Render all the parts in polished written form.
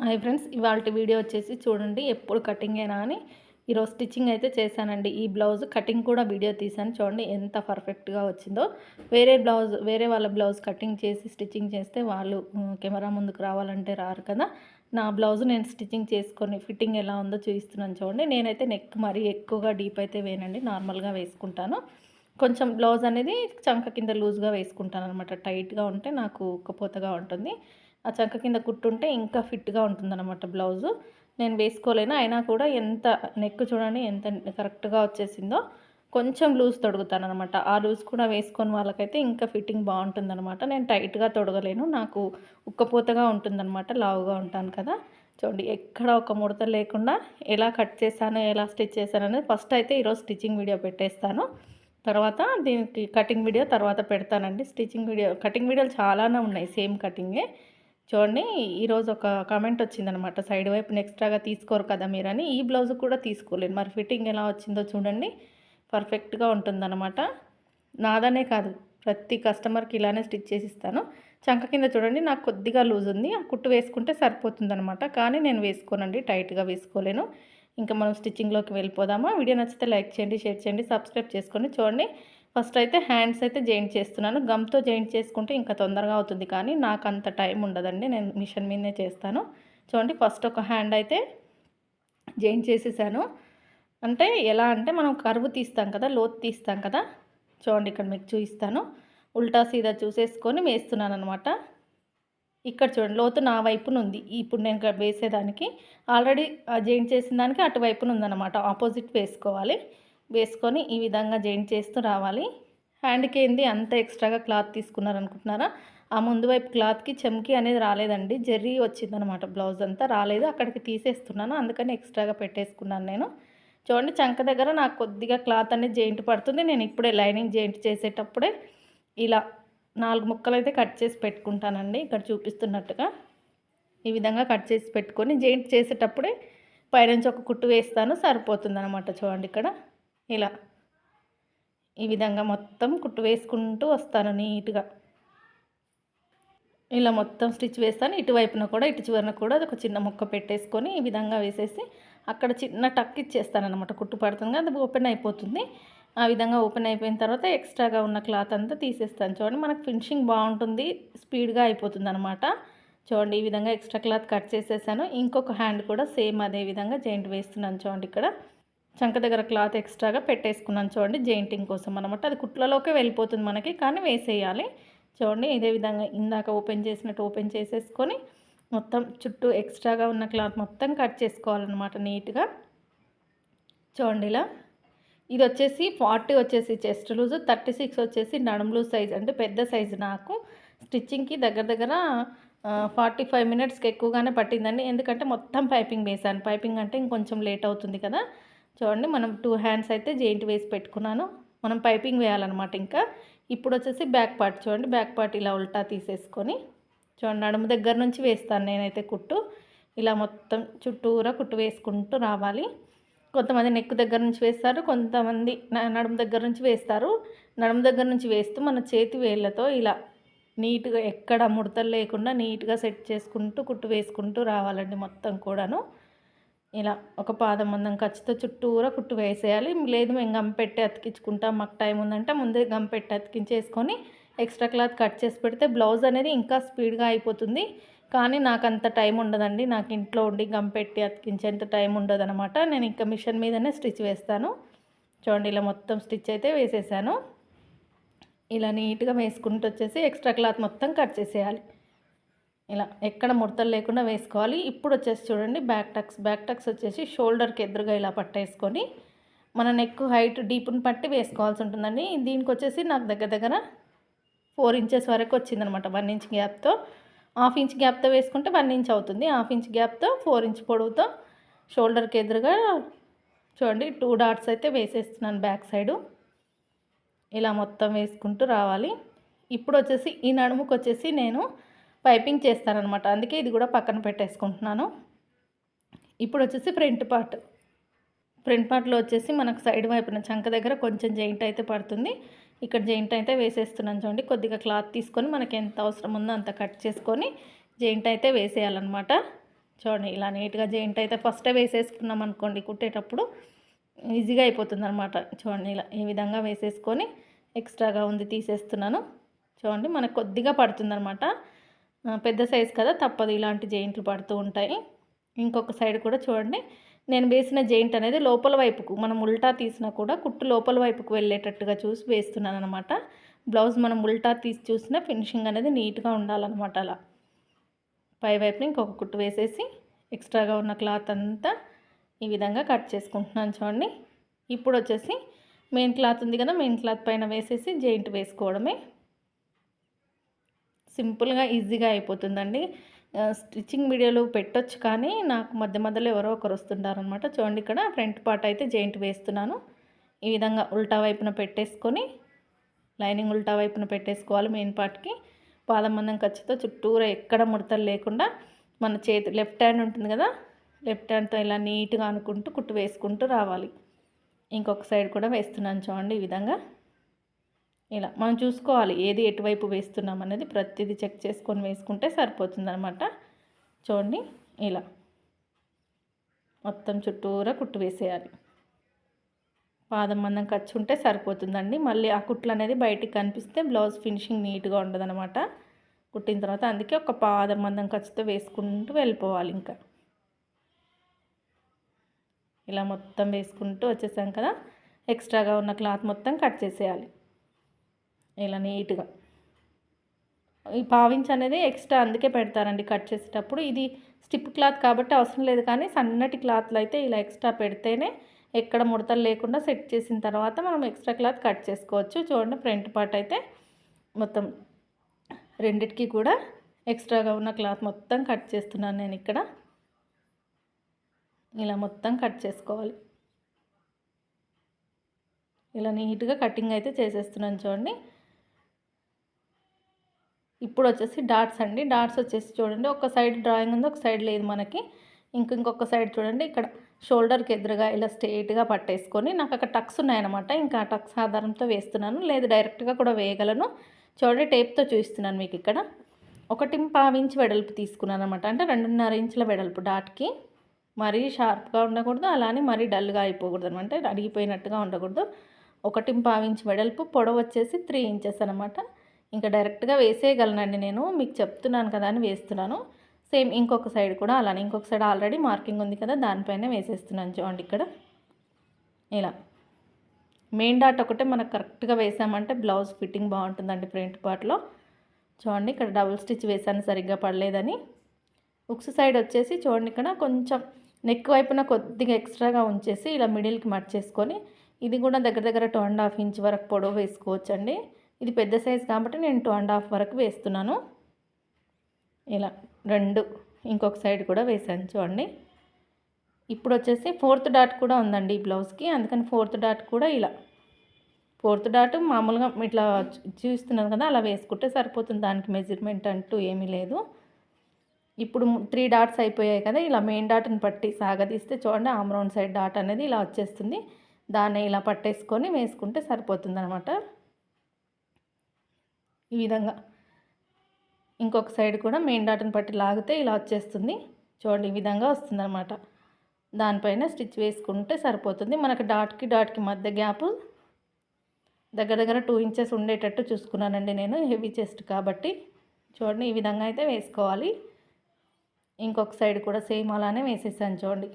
Hi friends, ఇవాల్టి video వచ్చేసి చూడండి. ఎప్పుడు కటింగేనా అని ఈరోజు స్టిచ్చింగ్ అయితే చేశానండి. ఈ బ్లౌజ్ కటింగ్ కూడా వీడియో తీశాను. చూడండి ఎంత పర్ఫెక్ట్గా వచ్చిందో. వేరే వాళ్ళ బ్లౌజ్ కటింగ్ చేసి స్టిచ్చింగ్ చేస్తే వాళ్ళు కెమెరా ముందుకు రావాలంటే రారు కదా. నా బ్లౌజ్ నేను స్టిచ్చింగ్ చేసుకొని ఫిట్టింగ్ ఎలా ఉందో చూపిస్తున్నాను చూడండి. నేనైతే నెక్ మరీ ఎక్కువగా డీప్ అయితే వేయనండి, నార్మల్గా వేసుకుంటాను. కొంచెం బ్లౌజ్ అనేది చంక కింద లూజ్గా వేసుకుంటాను అనమాట. టైట్గా ఉంటే నాకు ఉక్కపోతగా ఉంటుంది. ఆ చంక కింద కుట్టుంటే ఇంకా ఫిట్గా ఉంటుందన్నమాట బ్లౌజు. నేను వేసుకోలేను, అయినా కూడా ఎంత నెక్ చూడండి ఎంత కరెక్ట్గా వచ్చేసిందో. కొంచెం లూజ్ తొడుగుతానమాట. ఆ లూజ్ కూడా వేసుకొని వాళ్ళకైతే ఇంకా ఫిట్టింగ్ బాగుంటుందన్నమాట. నేను టైట్గా తొడగలేను, నాకు ఉక్కపోతగా ఉంటుందన్నమాట. లావుగా ఉంటాను కదా. చూడండి ఎక్కడ ఒక ముడత లేకుండా ఎలా కట్ చేశాను, ఎలా స్టిచ్ చేశాను అనేది ఫస్ట్ అయితే ఈరోజు స్టిచ్చింగ్ వీడియో పెట్టేస్తాను. తర్వాత దీనికి కటింగ్ వీడియో తర్వాత పెడతానండి. స్టిచ్చింగ్ వీడియో, కటింగ్ వీడియోలు చాలానే ఉన్నాయి సేమ్ కటింగే. చూడండి ఈరోజు ఒక కామెంట్ వచ్చిందనమాట, సైడ్ వైపున ఎక్స్ట్రాగా తీసుకోరు కదా మీరని. ఈ బ్లౌజ్ కూడా తీసుకోలేదు, మరి ఫిట్టింగ్ ఎలా వచ్చిందో చూడండి. పర్ఫెక్ట్గా ఉంటుందన్నమాట. నాదనే కాదు, ప్రతి కస్టమర్కి ఇలానే స్టిచ్ చేసి ఇస్తాను. చంక కింద చూడండి నాకు కొద్దిగా లూజ్ ఉంది, ఆ కుట్టు వేసుకుంటే సరిపోతుందనమాట. కానీ నేను వేసుకోనండి, టైట్గా వేసుకోలేను. ఇంకా మనం స్టిచ్చింగ్లోకి వెళ్ళిపోదామా. వీడియో నచ్చితే లైక్ చేయండి, షేర్ చేయండి, సబ్స్క్రైబ్ చేసుకొని చూడండి. ఫస్ట్ అయితే హ్యాండ్స్ అయితే జాయింట్ చేస్తున్నాను. గమ్తో జాయింట్ చేసుకుంటే ఇంకా తొందరగా అవుతుంది, కానీ నాకు అంత టైం ఉండదండి, నేను మిషన్ మీదనే చేస్తాను. చూడండి ఫస్ట్ ఒక హ్యాండ్ అయితే జాయింట్ చేసేసాను. అంటే ఎలా అంటే మనం కర్వ్ తీస్తాం కదా, లోతు తీస్తాం కదా. చూడండి ఇక్కడ మీకు చూపిస్తాను. ఉల్టా సీదా చూసేసుకొని వేస్తున్నాను అనమాట. ఇక్కడ చూడండి లోతు నా వైపున ఉంది. ఇప్పుడు నేను ఇక్కడ వేసేదానికి ఆల్రెడీ జాయింట్ చేసిన దానికి అటువైపున ఉందన్నమాట. ఆపోజిట్ వేసుకోవాలి. వేసుకొని ఈ విధంగా జాయింట్ చేస్తూ రావాలి. హ్యాండ్కి ఏంది అంత ఎక్స్ట్రాగా క్లాత్ తీసుకున్నారనుకుంటున్నారా? ఆ ముందు వైపు క్లాత్కి చెమ్కి అనేది రాలేదండి, జెర్రీ వచ్చిందనమాట. బ్లౌజ్ అంతా రాలేదు, అక్కడికి తీసేస్తున్నాను, అందుకని ఎక్స్ట్రాగా పెట్టేసుకున్నాను నేను. చూడండి చంక దగ్గర నాకు కొద్దిగా క్లాత్ అనేది జాయింట్ పడుతుంది. నేను ఇప్పుడే లైనింగ్ జాయింట్ చేసేటప్పుడే ఇలా 4 ముక్కలు అయితే కట్ చేసి పెట్టుకుంటానండి. ఇక్కడ చూపిస్తున్నట్టుగా ఈ విధంగా కట్ చేసి పెట్టుకొని జాయింట్ చేసేటప్పుడే పైనుంచి ఒక కుట్టు వేస్తాను, సరిపోతుందన్నమాట. చూడండి ఇక్కడ ఇలా ఈ విధంగా మొత్తం కుట్టు వేసుకుంటూ వస్తాను నీట్గా. ఇలా మొత్తం స్టిచ్ వేస్తాను. ఇటువైపున కూడా ఇటు చివరన కూడా ఒక చిన్న ముక్క పెట్టేసుకొని ఈ విధంగా వేసేసి అక్కడ చిన్న టక్ ఇచ్చేస్తానమాట. కుట్టు పడుతుంది, అది ఓపెన్ అయిపోతుంది. ఆ విధంగా ఓపెన్ అయిపోయిన తర్వాత ఎక్స్ట్రాగా ఉన్న క్లాత్ అంతా తీసేస్తాను. చూడండి మనకు ఫినిషింగ్ బాగుంటుంది, స్పీడ్గా అయిపోతుంది అనమాట. చూడండి ఈ విధంగా ఎక్స్ట్రా క్లాత్ కట్ చేసేసాను. ఇంకొక హ్యాండ్ కూడా సేమ్ అదే విధంగా జాయింట్ వేస్తున్నాను. చూడండి ఇక్కడ చంక దగ్గర క్లాత్ ఎక్స్ట్రాగా పెట్టేసుకున్నాను చూడండి, జాయింటింగ్ కోసం అనమాట. అది కుట్లలోకే వెళ్ళిపోతుంది మనకి, కానీ వేసేయాలి. చూడండి ఇదే విధంగా ఇందాక ఓపెన్ చేసినట్టు ఓపెన్ చేసేసుకొని మొత్తం చుట్టూ ఎక్స్ట్రాగా ఉన్న క్లాత్ మొత్తం కట్ చేసుకోవాలన్నమాట నీట్గా. చూడండి ఇలా ఇది వచ్చేసి 40 వచ్చేసి చెస్ట్ లూజ్, 36 వచ్చేసి నడుము లూజ్ సైజ్, అంటే పెద్ద సైజు. నాకు స్టిచ్చింగ్కి దగ్గర దగ్గర 45 మినిట్స్కి ఎక్కువగానే పట్టిందండి, ఎందుకంటే మొత్తం పైపింగ్ వేసాను. పైపింగ్ అంటే ఇంకొంచెం లేట్ అవుతుంది కదా. చూడండి మనం 2 హ్యాండ్స్ అయితే జాయింట్ వేసి పెట్టుకున్నాను. మనం పైపింగ్ వేయాలన్నమాట. ఇంకా ఇప్పుడు వచ్చేసి బ్యాక్ పార్ట్ చూడండి, బ్యాక్ పార్ట్ ఇలా ఉల్టా తీసేసుకొని చూడండి నడుము దగ్గర నుంచి వేస్తాను నేనైతే కుట్టు. ఇలా మొత్తం చుట్టూరా కుట్టు వేసుకుంటూ రావాలి. కొంతమంది నెక్ దగ్గర నుంచి వేస్తారు, కొంతమంది నడుము దగ్గర నుంచి వేస్తారు. నడుము దగ్గర నుంచి వేస్తూ మన చేతి వేళ్ళతో ఇలా నీట్గా ఎక్కడ ముడతలు లేకుండా నీట్గా సెట్ చేసుకుంటూ కుట్టు వేసుకుంటూ రావాలండి మొత్తం కూడాను. ఇలా ఒక పాదం మందం ఖర్చుతో చుట్టూరా కుట్టు వేసేయాలి. లేదు మేము గమ్ పెట్టి అతికించుకుంటాం, మాకు టైం ఉందంటే ముందే గమ్ పెట్టి అతికించేసుకొని ఎక్స్ట్రా క్లాత్ కట్ చేసి పెడితే బ్లౌజ్ అనేది ఇంకా స్పీడ్గా అయిపోతుంది. కానీ నాకు అంత టైం ఉండదండి, నాకు ఇంట్లో ఉండి గమ్ పెట్టి అతికించేంత టైం ఉండదనమాట. నేను ఇంకా మిషన్ మీదనే స్టిచ్ వేస్తాను. చూడండి ఇలా మొత్తం స్టిచ్ అయితే వేసేసాను. ఇలా నీట్గా వేసుకుంటూ వచ్చేసి ఎక్స్ట్రా క్లాత్ మొత్తం కట్ చేసేయాలి. ఇలా ఎక్కడ ముడతలు లేకుండా వేసుకోవాలి. ఇప్పుడు వచ్చేసి చూడండి బ్యాక్ టక్స్ వచ్చేసి షోల్డర్కి ఎదురుగా ఇలా పట్టేసుకొని మన నెక్ హైట్ డీప్ని పట్టి వేసుకోవాల్సి ఉంటుందండి. దీనికి వచ్చేసి నాకు దగ్గర దగ్గర 4 ఇంచెస్ వరకు వచ్చిందనమాట. 1 ఇంచ్ గ్యాప్తో, హాఫ్ ఇంచ్ గ్యాప్తో వేసుకుంటే 1 ఇంచ్ అవుతుంది. హాఫ్ ఇంచ్ గ్యాప్తో 4 ఇంచ్ పొడవుతో షోల్డర్కి ఎదురుగా చూడండి 2 డాట్స్ అయితే వేసేస్తున్నాను బ్యాక్ సైడు. ఇలా మొత్తం వేసుకుంటూ రావాలి. ఇప్పుడు వచ్చేసి ఈ నడుముకు వచ్చేసి నేను పైపింగ్ చేస్తానన్నమాట, అందుకే ఇది కూడా పక్కన పెట్టేసుకుంటున్నాను. ఇప్పుడు వచ్చేసి ఫ్రంట్ పార్ట్లో వచ్చేసి మనకు సైడ్ వైపున చంక దగ్గర కొంచెం జాయింట్ అయితే పడుతుంది. ఇక్కడ జాయింట్ అయితే వేసేస్తున్నాను చూడండి. కొద్దిగా క్లాత్ తీసుకొని మనకి ఎంత అవసరం ఉందో అంత కట్ చేసుకొని జాయింట్ అయితే వేసేయాలన్నమాట. చూడండి ఇలా నీట్గా జాయింట్ అయితే ఫస్టే వేసేసుకున్నాం అనుకోండి కుట్టేటప్పుడు ఈజీగా అయిపోతుంది అనమాట. చూడండి ఇలా ఈ విధంగా వేసేసుకొని ఎక్స్ట్రాగా ఉంది తీసేస్తున్నాను. చూడండి మనకు కొద్దిగా పడుతుందనమాట. పెద్ద సైజు కదా తప్పదు, ఇలాంటి జాయింట్లు పడుతూ ఉంటాయి. ఇంకొక సైడ్ కూడా చూడండి నేను వేసిన జాయింట్ అనేది లోపల వైపుకు మనం ఉల్టా తీసినా కూడా కుట్టు లోపల వైపుకు వెళ్ళేటట్టుగా చూసి వేస్తున్నాను అనమాట. బ్లౌజ్ మనం ఉల్టా తీసి చూసినా ఫినిషింగ్ అనేది నీట్గా ఉండాలన్నమాట. అలా పై వైపున ఇంకొక కుట్టు వేసేసి ఎక్స్ట్రాగా ఉన్న క్లాత్ అంతా ఈ విధంగా కట్ చేసుకుంటున్నాను. చూడండి ఇప్పుడు వచ్చేసి మెయిన్ క్లాత్ ఉంది కదా, మెయిన్ క్లాత్ పైన వేసేసి జాయింట్ వేసుకోవడమే. సింపుల్గా ఈజీగా అయిపోతుందండి. స్టిచ్చింగ్ వీడియోలు పెట్టొచ్చు కానీ నాకు మధ్య మధ్యలో ఎవరో ఒకరు వస్తుంటారనమాట. చూడండి ఇక్కడ ఫ్రంట్ పార్ట్ అయితే జాయింట్ వేస్తున్నాను. ఈ విధంగా ఉల్టా వైపున పెట్టేసుకొని లైనింగ్ ఉల్టా వైపున పెట్టేసుకోవాలి. మెయిన్ పార్ట్కి పాదం మందం ఖర్చుతో చుట్టూరా ఎక్కడ ముడతలు లేకుండా మన చేతి లెఫ్ట్ హ్యాండ్ ఉంటుంది కదా, లెఫ్ట్ హ్యాండ్తో ఇలా నీట్గా అనుకుంటూ కుట్టు వేసుకుంటూ రావాలి. ఇంకొక సైడ్ కూడా వేస్తున్నాను చూడండి. ఈ విధంగా ఇలా మనం చూసుకోవాలి ఏది ఎటువైపు వేస్తున్నాం అనేది ప్రతిదీ చెక్ చేసుకొని వేసుకుంటే సరిపోతుంది అనమాట. చూడండి ఇలా మొత్తం చుట్టూరా కుట్టు వేసేయాలి. పాదం మందం ఖర్చు ఉంటే సరిపోతుందండి. మళ్ళీ ఆ కుట్లు అనేది బయటికి కనిపిస్తే బ్లౌజ్ ఫినిషింగ్ నీట్గా ఉండదనమాట కుట్టిన తర్వాత. అందుకే ఒక పాదం మందం ఖర్చుతో వేసుకుంటూ వెళ్ళిపోవాలి. ఇంకా ఇలా మొత్తం వేసుకుంటూ వచ్చేసాం కదా, ఎక్స్ట్రాగా ఉన్న క్లాత్ మొత్తం కట్ చేసేయాలి ఇలా నీట్గా. ఈ పావించ్ అనేది ఎక్స్ట్రా అందుకే పెడతారండి కట్ చేసేటప్పుడు. ఇది స్టిప్ క్లాత్ కాబట్టి అవసరం లేదు, కానీ సన్నటి క్లాత్లు అయితే ఇలా ఎక్స్ట్రా పెడితేనే ఎక్కడ ముడతలు లేకుండా సెట్ చేసిన తర్వాత మనం ఎక్స్ట్రా క్లాత్ కట్ చేసుకోవచ్చు. చూడండి ఫ్రంట్ పార్ట్ అయితే మొత్తం రెండిటికి కూడా ఎక్స్ట్రాగా ఉన్న క్లాత్ మొత్తం కట్ చేస్తున్నాను నేను ఇక్కడ. ఇలా మొత్తం కట్ చేసుకోవాలి. ఇలా నీట్గా కటింగ్ అయితే చేసేస్తున్నాను చూడండి. ఇప్పుడు వచ్చేసి డాట్స్ అండి. డాట్స్ వచ్చేసి చూడండి ఒక సైడ్ డ్రాయింగ్ ఉంది, ఒక సైడ్ లేదు మనకి. ఇంకొక సైడ్ చూడండి ఇక్కడ షోల్డర్కి ఎదురుగా ఇలా స్ట్రెయిట్గా పట్టేసుకొని నాకు అక్కడ టక్స్ ఉన్నాయన్నమాట. ఇంకా ఆ టక్స్ ఆధారంతో వేస్తున్నాను, లేదు డైరెక్ట్గా కూడా వేయగలను. చూడండి టేప్తో చూపిస్తున్నాను మీకు. ఇక్కడ 1.5 ఇంచ్ వెడల్పు తీసుకున్నాను అనమాట. అంటే 2.5 ఇంచుల వెడల్పు డాట్కి. మరీ షార్ప్గా ఉండకూడదు, అలానే మరీ డల్గా అయిపోకూడదు అనమాట, అడిగిపోయినట్టుగా ఉండకూడదు. 1.5 ఇంచ్ వెడల్పు, పొడవు వచ్చేసి 3 ఇంచెస్ అనమాట. ఇంకా డైరెక్ట్గా వేసేయగలనండి నేను, మీకు చెప్తున్నాను కదా అని వేస్తున్నాను. సేమ్ ఇంకొక సైడ్ కూడా అలానే, ఇంకొక సైడ్ ఆల్రెడీ మార్కింగ్ ఉంది కదా దానిపైన వేసేస్తున్నాను చూడండి. ఇక్కడ ఇలా మెయిన్ డాట్ ఒకటే మనకు కరెక్ట్గా వేసామంటే బ్లౌజ్ ఫిట్టింగ్ బాగుంటుందండి ఫ్రంట్ పార్ట్లో. చూడండి ఇక్కడ డబుల్ స్టిచ్ వేసాను సరిగ్గా పడలేదని. ఉక్స్ సైడ్ వచ్చేసి చూడండి ఇక్కడ కొంచెం నెక్ వైపున కొద్దిగా ఎక్స్ట్రాగా ఉంచేసి ఇలా మిడిల్కి మర్చేసుకొని, ఇది కూడా దగ్గర దగ్గర 2.5 ఇంచ్ వరకు పొడవు వేసుకోవచ్చండి. ఇది పెద్ద సైజ్ కాబట్టి నేను 2.5 వరకు వేస్తున్నాను. ఇలా 2 ఇంకొక సైడ్ కూడా వేసాను చూడండి. ఇప్పుడు వచ్చేసి 4th డాట్ కూడా ఉందండి ఈ బ్లౌజ్కి, అందుకని 4th డాట్ కూడా ఇలా 4th డాట్ మామూలుగా ఇట్లా చూస్తున్నాను కదా అలా వేసుకుంటే సరిపోతుంది, దానికి మెజర్మెంట్ అంటూ ఏమీ లేదు. ఇప్పుడు 3 డాట్స్ అయిపోయాయి కదా, ఇలా మెయిన్ డాట్ని పట్టి సాగదీస్తే చూడండి ఆమ్ రౌండ్ సైడ్ డాట్ అనేది ఇలా వచ్చేస్తుంది. దాన్ని ఇలా పట్టేసుకొని వేసుకుంటే సరిపోతుంది అనమాట. ఈ విధంగా ఇంకొక సైడ్ కూడా మెయిన్ డాట్ని పట్టి లాగితే ఇలా వచ్చేస్తుంది చూడండి. ఈ విధంగా వస్తుంది అనమాట. దానిపైన స్టిచ్ వేసుకుంటే సరిపోతుంది. మనకు డాట్కి మధ్య గ్యాప్ దగ్గర దగ్గర 2 ఇంచెస్ ఉండేటట్టు చూసుకున్నానండి నేను, హెవీ చెస్ట్ కాబట్టి. చూడండి ఈ విధంగా అయితే వేసుకోవాలి. ఇంకొక సైడ్ కూడా సేమ్ అలానే వేసేసాను చూడండి.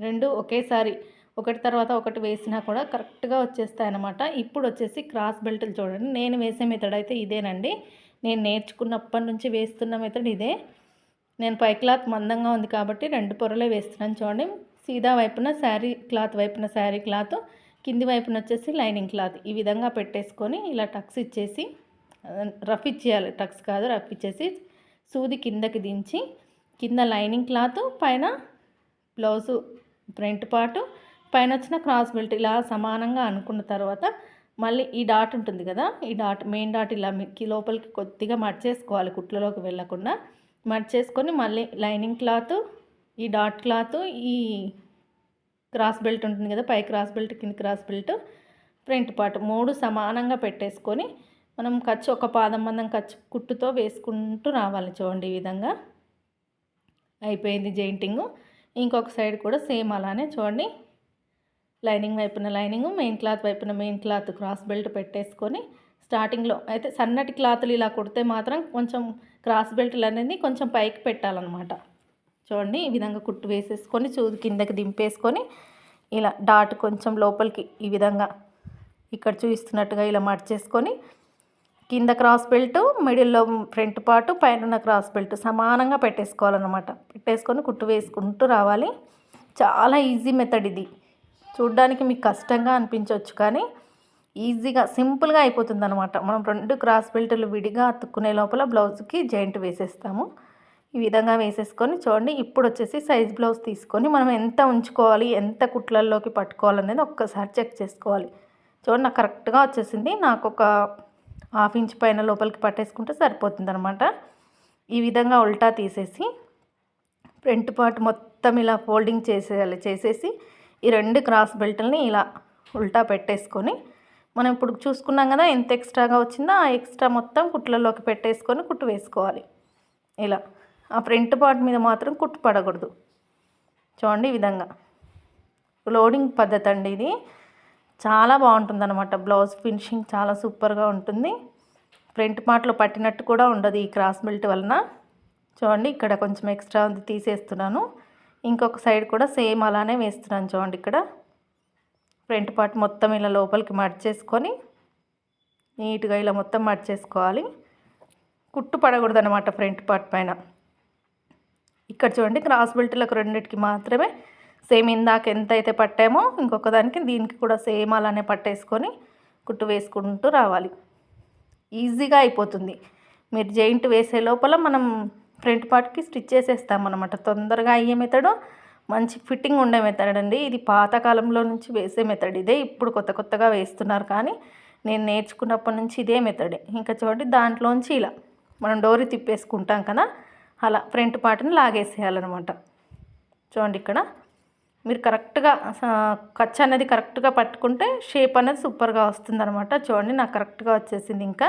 2 ఒకేసారి ఒకటి తర్వాత ఒకటి వేసినా కూడా కరెక్ట్గా వచ్చేస్తాయి అన్నమాట. ఇప్పుడు వచ్చేసి క్రాస్ బెల్ట్లు చూడండి. నేను వేసే మెథడ్ అయితే ఇదేనండి. నేను నేర్చుకున్నప్పటి నుంచి వేస్తున్న మెథడ్ ఇదే. నేను పై క్లాత్ మందంగా ఉంది కాబట్టి 2 పొరలే వేస్తున్నాను చూడండి. సీదా వైపున శారీ క్లాత్ వైపున శారీ క్లాత్, కింది వైపున వచ్చేసి లైనింగ్ క్లాత్. ఈ విధంగా పెట్టేసుకొని ఇలా టక్స్ ఇచ్చేసి, రఫ్ ఇచ్చేయాలి, టక్స్ కాదు రఫ్ ఇచ్చేసి సూది కిందకి దించి కింద లైనింగ్ క్లాత్, పైన బ్లౌజు ఫ్రంట్ పార్టు, పైన వచ్చిన క్రాస్ బెల్ట్ ఇలా సమానంగా అనుకున్న తర్వాత మళ్ళీ ఈ డాట్ ఉంటుంది కదా, ఈ డాట్ మెయిన్ డాట్ ఇలా లోపలికి కొద్దిగా మర్చేసుకోవాలి, కుట్లలోకి వెళ్ళకుండా మర్చేసుకొని మళ్ళీ లైనింగ్ క్లాత్, ఈ డాట్ క్లాత్, ఈ క్రాస్ బెల్ట్ ఉంటుంది కదా, పై క్రాస్ బెల్ట్ కింద క్రాస్ బెల్ట్, ఫ్రంట్ పార్ట్ 3 సమానంగా పెట్టేసుకొని మనం ఖర్చు ఒక పాదం మందం ఖర్చు కుట్టుతో వేసుకుంటూ రావాలి చూడండి. ఈ విధంగా అయిపోయింది జెయింటింగు. ఇంకొక సైడ్ కూడా సేమ్ అలానే చూడండి, లైనింగ్ వైపున లైనింగ్, మెయిన్ క్లాత్ వైపున మెయిన్ క్లాత్ క్రాస్ బెల్ట్ పెట్టేసుకొని స్టార్టింగ్లో అయితే సన్నటి క్లాతులు ఇలా కుడితే మాత్రం కొంచెం క్రాస్ బెల్ట్లు అనేది కొంచెం పైకి పెట్టాలన్నమాట. చూడండి ఈ విధంగా కుట్టు వేసేసుకొని సూది కిందకి దింపేసుకొని ఇలా డాట్ కొంచెం లోపలికి ఈ విధంగా ఇక్కడ చూపిస్తున్నట్టుగా ఇలా మర్చేసుకొని కింద క్రాస్ బెల్ట్, మిడిల్లో ఫ్రంట్ పార్ట్, పైన క్రాస్ బెల్ట్ సమానంగా పెట్టేసుకోవాలన్నమాట. పెట్టేసుకొని కుట్టు వేసుకుంటూ రావాలి. చాలా ఈజీ మెథడ్ ఇది. చూడ్డానికి మీకు కష్టంగా అనిపించవచ్చు కానీ ఈజీగా సింపుల్గా అయిపోతుంది అనమాట. మనం 2 క్రాస్ బెల్టులు విడిగా అతుక్కునే లోపల బ్లౌజ్కి జాయింట్ వేసేస్తాము. ఈ విధంగా వేసేసుకొని చూడండి, ఇప్పుడు వచ్చేసి సైజ్ బ్లౌజ్ తీసుకొని మనం ఎంత ఉంచుకోవాలి, ఎంత కుట్లల్లోకి పట్టుకోవాలనేది ఒక్కసారి చెక్ చేసుకోవాలి. చూడండి నాకు కరెక్ట్గా వచ్చేసింది. నాకు ఒక 1/2 ఇంచ్ పైన లోపలికి పట్టేసుకుంటే సరిపోతుంది అనమాట. ఈ విధంగా ఉల్టా తీసేసి ఫ్రంట్ పార్ట్ మొత్తం ఇలా ఫోల్డింగ్ చేసేసి ఈ 2 క్రాస్ బెల్ట్ని ఇలా ఉల్టా పెట్టేసుకొని మనం ఇప్పుడు చూసుకున్నాం కదా ఎంత ఎక్స్ట్రాగా వచ్చిందో ఆ ఎక్స్ట్రా మొత్తం కుట్లలోకి పెట్టేసుకొని కుట్టు వేసుకోవాలి. ఇలా ఆ ఫ్రంట్ పార్ట్ మీద మాత్రం కుట్టు పడకూడదు. చూడండి ఈ విధంగా లోడింగ్ పద్ధతి అండి ఇది. చాలా బాగుంటుందన్నమాట. బ్లౌజ్ ఫినిషింగ్ చాలా సూపర్గా ఉంటుంది. ఫ్రంట్ పార్ట్లో పట్టినట్టు కూడా ఉండదు ఈ క్రాస్ బెల్ట్ వలన. చూడండి ఇక్కడ కొంచెం ఎక్స్ట్రా ఉంది తీసేస్తున్నాను. ఇంకొక సైడ్ కూడా సేమ్ అలానే వేస్తున్నాను. చూడండి ఇక్కడ ఫ్రంట్ పార్ట్ మొత్తం ఇలా లోపలికి మర్చేసుకొని నీట్గా ఇలా మొత్తం మర్చేసుకోవాలి. కుట్టు పడకూడదు అనమాట ఫ్రంట్ పార్ట్ పైన. ఇక్కడ చూడండి క్రాస్ బెల్ట్లకు రెండింటికి మాత్రమే సేమ్ ఇందాక ఎంత అయితే పట్టామో ఇంకొక దానికి దీనికి కూడా సేమ్ అలానే పట్టేసుకొని కుట్టు వేసుకుంటూ రావాలి. ఈజీగా అయిపోతుంది. మీరు జాయింట్ వేసే లోపల మనం ఫ్రంట్ పార్ట్కి స్టిచ్ చేసేస్తామన్నమాట. తొందరగా అయ్యే మెథడు, మంచి ఫిట్టింగ్ ఉండే మెథడ్ అండి ఇది. పాతకాలంలో నుంచి వేసే మెథడ్ ఇదే. ఇప్పుడు కొత్తగా వేస్తున్నారు కానీ నేను నేర్చుకున్నప్పటి నుంచి ఇదే మెథడే. ఇంకా చూడండి దాంట్లోంచి ఇలా మనం డోరీ తిప్పేసుకుంటాం కదా, అలా ఫ్రంట్ పార్ట్ని లాగేసేయాలన్నమాట. చూడండి ఇక్కడ మీరు కరెక్ట్గా ఖర్చు అనేది కరెక్ట్గా పట్టుకుంటే షేప్ అనేది సూపర్గా వస్తుందన్నమాట. చూడండి నాకు కరెక్ట్గా వచ్చేసింది. ఇంకా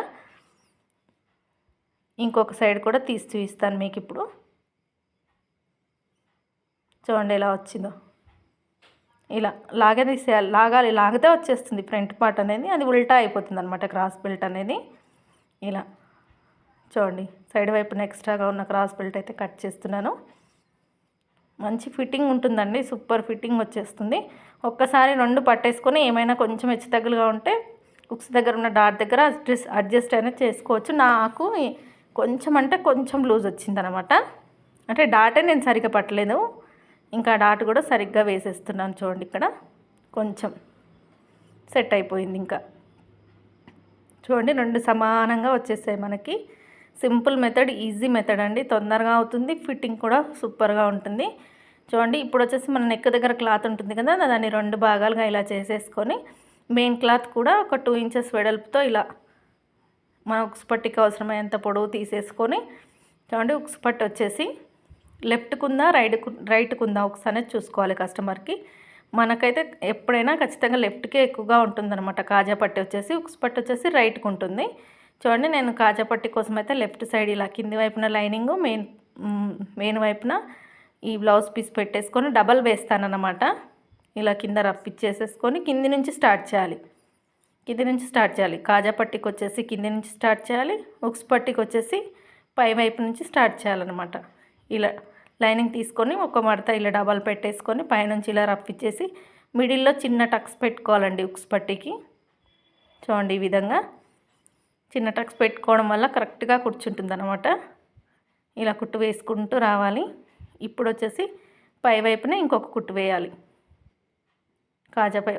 ఇంకొక సైడ్ కూడా తీసి చూపిస్తాను మీకు ఇప్పుడు. చూడండి ఎలా వచ్చిందో. ఇలా లాగదీసేయాలి, లాగితే వచ్చేస్తుంది ఫ్రంట్ పార్ట్ అనేది. అది ఉల్టా అయిపోతుంది అనమాట క్రాస్ బెల్ట్ అనేది. ఇలా చూడండి సైడ్ వైపున ఎక్స్ట్రాగా ఉన్న క్రాస్ బెల్ట్ అయితే కట్ చేస్తున్నాను. మంచి ఫిట్టింగ్ ఉంటుందండి, సూపర్ ఫిట్టింగ్ వచ్చేస్తుంది. ఒక్కసారి 2 పట్టేసుకొని ఏమైనా కొంచెం హెచ్చుతగ్గులుగా ఉంటే ఉక్స్ దగ్గర ఉన్న డాట్ దగ్గర అడ్జస్ట్ అనేది చేసుకోవచ్చు. నాకు కొంచెం అంటే కొంచెం లూజ్ వచ్చిందనమాట. అంటే డాటే నేను సరిగ్గా పట్టలేదు, ఇంకా డాట్ కూడా సరిగ్గా వేసేస్తున్నాను. చూడండి ఇక్కడ కొంచెం సెట్ అయిపోయింది. ఇంకా చూడండి 2 సమానంగా వచ్చేసాయి మనకి. సింపుల్ మెథడ్, ఈజీ మెథడ్ అండి. తొందరగా అవుతుంది, ఫిట్టింగ్ కూడా సూపర్గా ఉంటుంది. చూడండి ఇప్పుడు వచ్చేసి మన నెక్ దగ్గర క్లాత్ ఉంటుంది కదా, దాన్ని 2 భాగాలుగా ఇలా చేసేసుకొని మెయిన్ క్లాత్ కూడా ఒక 2 ఇంచెస్ వెడల్పుతో ఇలా మన ఉక్స్ పట్టికి అవసరమైనంత పొడవు తీసేసుకొని చూడండి ఉక్స్ పట్టు వచ్చేసి లెఫ్ట్కు ఉందా రైట్కు ఉందా ఉక్స్ అనేది చూసుకోవాలి కస్టమర్కి. మనకైతే ఎప్పుడైనా ఖచ్చితంగా లెఫ్ట్కే ఎక్కువగా ఉంటుందన్నమాట. కాజా పట్టి వచ్చేసి ఉక్స్ పట్టు వచ్చేసి రైట్కు ఉంటుంది. చూడండి నేను కాజా పట్టి కోసం అయితే లెఫ్ట్ సైడ్ ఇలా కింది వైపున లైనింగ్, మెయిన్ వైపున ఈ బ్లౌజ్ పీస్ పెట్టేసుకొని డబల్ వేస్తానన్నమాట. ఇలా కింద రఫ్ ఇచ్చేసేసుకొని కింది నుంచి స్టార్ట్ చేయాలి. కాజా పట్టికి వచ్చేసి కింది నుంచి స్టార్ట్ చేయాలి, ఉక్స్ పట్టికి వచ్చేసి పై వైపు నుంచి స్టార్ట్ చేయాలన్నమాట. ఇలా లైనింగ్ తీసుకొని ఒక మడత ఇలా డబల్ పెట్టేసుకొని పైనుంచి ఇలా రఫ్ ఇచ్చేసి మిడిల్లో చిన్న టక్స్ పెట్టుకోవాలండి ఉక్స్ పట్టికి. చూడండి ఈ విధంగా చిన్న టక్స్ పెట్టుకోవడం వల్ల కరెక్ట్గా కూర్చుంటుంది అనమాట. ఇలా కుట్టు వేసుకుంటూ రావాలి. ఇప్పుడు వచ్చేసి పై వైపున ఇంకొక కుట్టు వేయాలి.